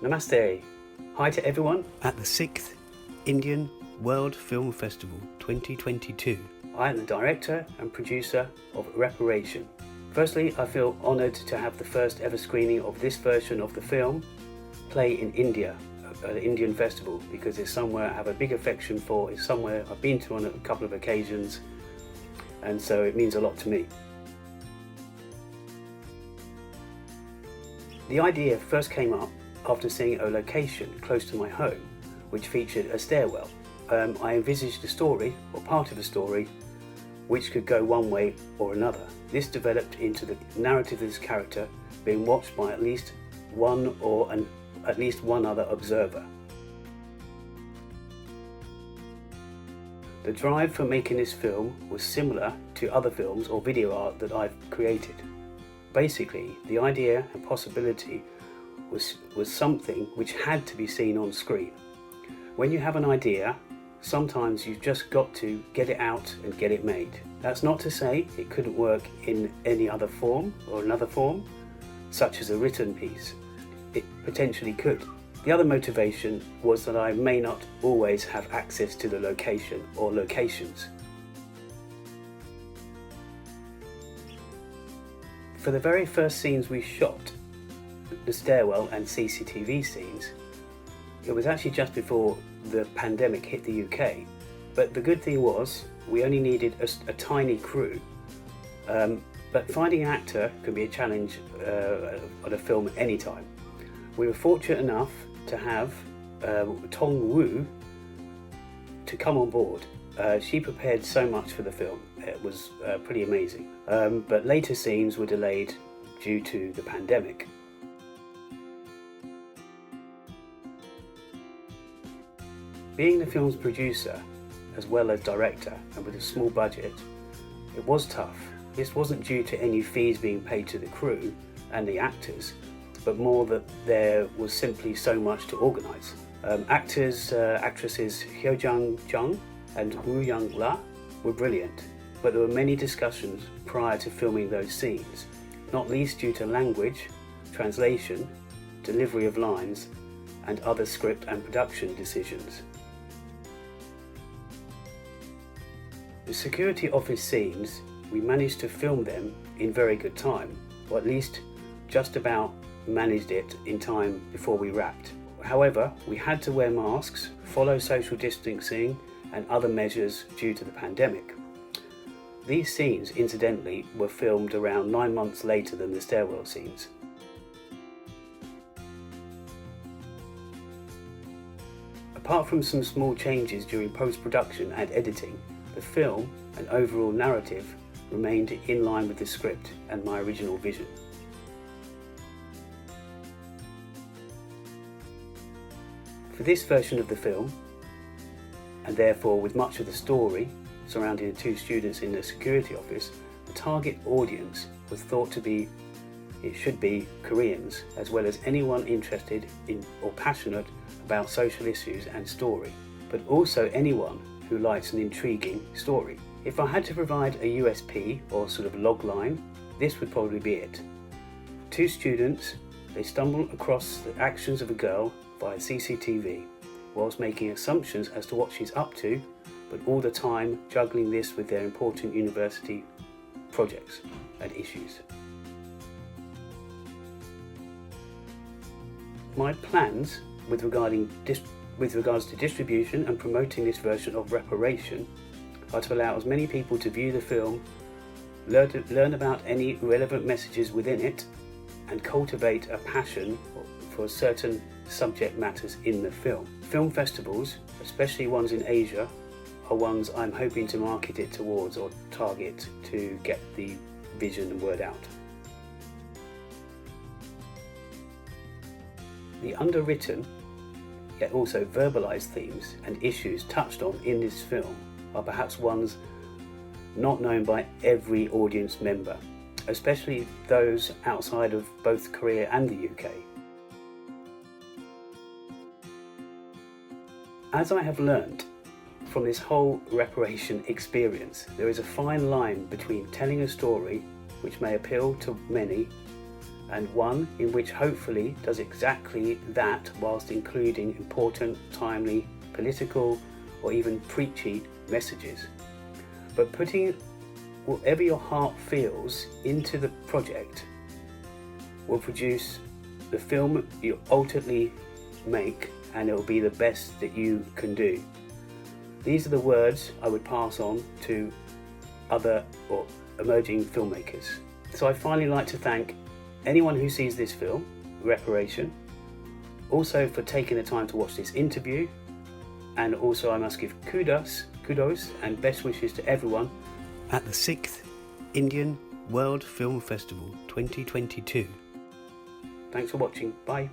Namaste. Hi to everyone at the 6th Indian World Film Festival 2022. I am the director and producer of Reparation. Firstly, I feel honoured to have the first ever screening of this version of the film play in India, at the Indian festival, because it's somewhere I have a big affection for, it's somewhere I've been to on a couple of occasions, and so it means a lot to me. The idea first came up after seeing a location close to my home which featured a stairwell. I envisaged a story, or part of a story, which could go one way or another. This developed into the narrative of this character being watched by at least one other observer. The drive for making this film was similar to other films or video art that I've created. Basically, the idea and possibility was something which had to be seen on screen. When you have an idea, sometimes you've just got to get it out and get it made. That's not to say it couldn't work in any other form or another form, such as a written piece. It potentially could. The other motivation was that I may not always have access to the location or locations. For the very first scenes we shot, the stairwell and CCTV scenes, it was actually just before the pandemic hit the UK. But the good thing was, we only needed a tiny crew. But finding an actor can be a challenge on a film at any time. We were fortunate enough to have Tong Wu to come on board. She prepared so much for the film. It was pretty amazing. But later scenes were delayed due to the pandemic. Being the film's producer, as well as director, and with a small budget, it was tough. This wasn't due to any fees being paid to the crew and the actors, but more that there was simply so much to organise. Actresses Hyojung Jung and Woo Young La were brilliant, but there were many discussions prior to filming those scenes, not least due to language, translation, delivery of lines, and other script and production decisions. The security office scenes, we managed to film them in very good time, or at least just about managed it in time before we wrapped. However, we had to wear masks, follow social distancing and other measures due to the pandemic. These scenes, incidentally, were filmed around 9 months later than the stairwell scenes. Apart from some small changes during post-production and editing, the film and overall narrative remained in line with the script and my original vision. For this version of the film, and therefore with much of the story surrounding the two students in the security office, the target audience was thought to be, it should be, Koreans, as well as anyone interested in or passionate about social issues and story, but also anyone who likes an intriguing story. If I had to provide a USP or sort of log line, this would probably be it. Two students, they stumble across the actions of a girl via CCTV, whilst making assumptions as to what she's up to, but all the time juggling this with their important university projects and issues. My plans with regards to distribution and promoting this version of Reparation are to allow as many people to view the film, learn about any relevant messages within it, and cultivate a passion for certain subject matters in the film. Film festivals, especially ones in Asia, are ones I'm hoping to market it towards or target to get the vision and word out. The underwritten, yet also verbalised themes and issues touched on in this film are perhaps ones not known by every audience member, especially those outside of both Korea and the UK. As I have learnt from this whole reparation experience, there is a fine line between telling a story which may appeal to many and one in which hopefully does exactly that whilst including important, timely, political or even preachy messages. But putting whatever your heart feels into the project will produce the film you ultimately make, and it will be the best that you can do. These are the words I would pass on to other or emerging filmmakers. So I'd finally like to thank anyone who sees this film, Reparation, also for taking the time to watch this interview, and also I must give kudos and best wishes to everyone at the 6th Indian World Film Festival 2022. Thanks for watching. Bye.